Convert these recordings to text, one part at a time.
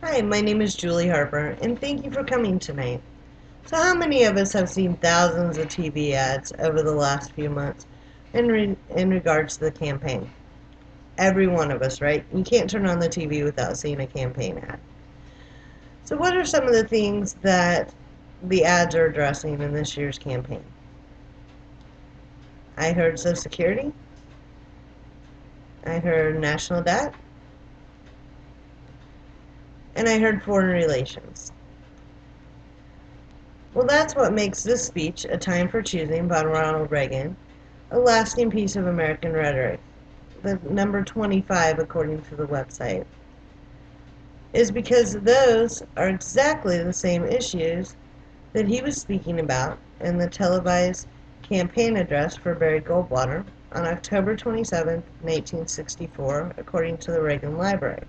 Hi, my name is Julie Harper, and thank you for coming tonight. So how many of us have seen thousands of TV ads over the last few months in regards to the campaign? Every one of us, right? You can't turn on the TV without seeing a campaign ad. So what are some of the things that the ads are addressing in this year's campaign? I heard Social Security. I heard national debt. And I heard foreign relations. Well, that's what makes this speech, A Time for Choosing by Ronald Reagan, a lasting piece of American rhetoric. The number 25, according to the website, is because those are exactly the same issues that he was speaking about in the televised campaign address for Barry Goldwater on October 27, 1964, according to the Reagan Library.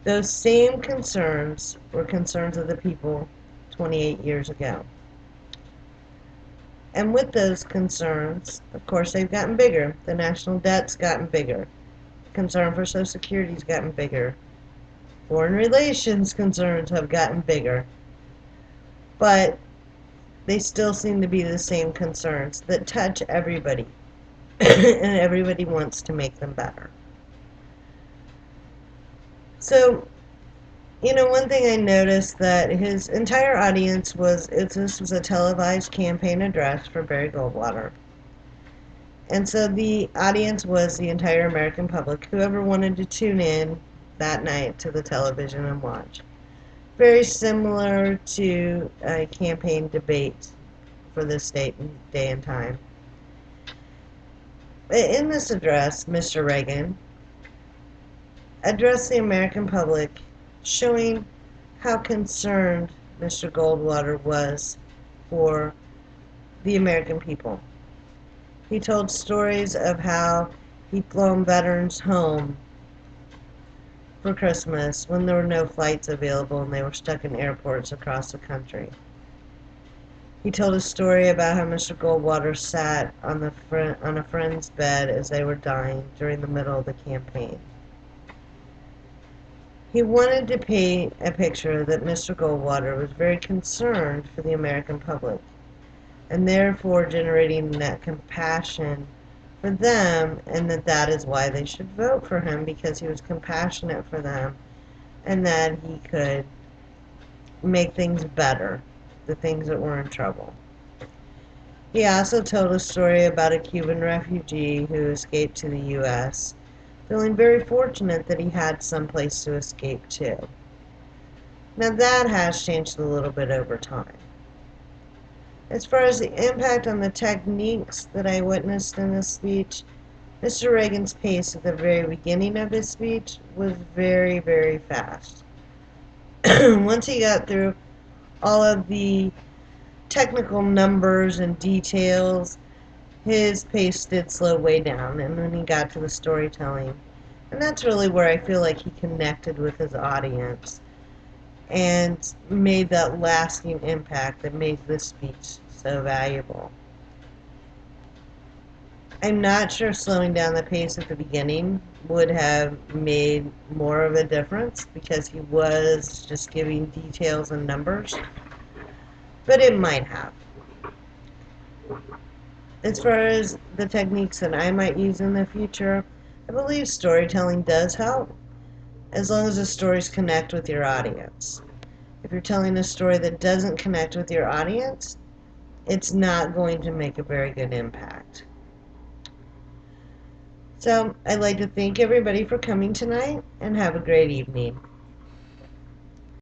Those same concerns were concerns of the people 28 years ago. And with those concerns, of course, they've gotten bigger. The national debt's gotten bigger. Concern for Social Security's gotten bigger. Foreign relations concerns have gotten bigger. But they still seem to be the same concerns that touch everybody. And everybody wants to make them better. So, one thing I noticed that his entire audience this was a televised campaign address for Barry Goldwater. And so the audience was the entire American public, whoever wanted to tune in that night to the television and watch. Very similar to a campaign debate for this day and time. In this address, Mr. Reagan addressed the American public, showing how concerned Mr. Goldwater was for the American people. He told stories of how he'd flown veterans home for Christmas when there were no flights available and they were stuck in airports across the country. He told a story about how Mr. Goldwater sat on a friend's bed as they were dying during the middle of the campaign. He wanted to paint a picture that Mr. Goldwater was very concerned for the American public, and therefore generating that compassion for them, and that is why they should vote for him, because he was compassionate for them, and that he could make things better, the things that were in trouble. He also told a story about a Cuban refugee who escaped to the U.S., feeling very fortunate that he had some place to escape to. Now that has changed a little bit over time. As far as the impact on the techniques that I witnessed in this speech, Mr. Reagan's pace at the very beginning of his speech was very, very fast. Once he got through all of the technical numbers and details, his pace did slow way down, and when he got to the storytelling, and that's really where I feel like he connected with his audience and made that lasting impact that made this speech so valuable. I'm not sure slowing down the pace at the beginning would have made more of a difference, because he was just giving details and numbers, but it might have. As far as the techniques that I might use in the future, I believe storytelling does help, as long as the stories connect with your audience. If you're telling a story that doesn't connect with your audience, it's not going to make a very good impact. So I'd like to thank everybody for coming tonight, and have a great evening.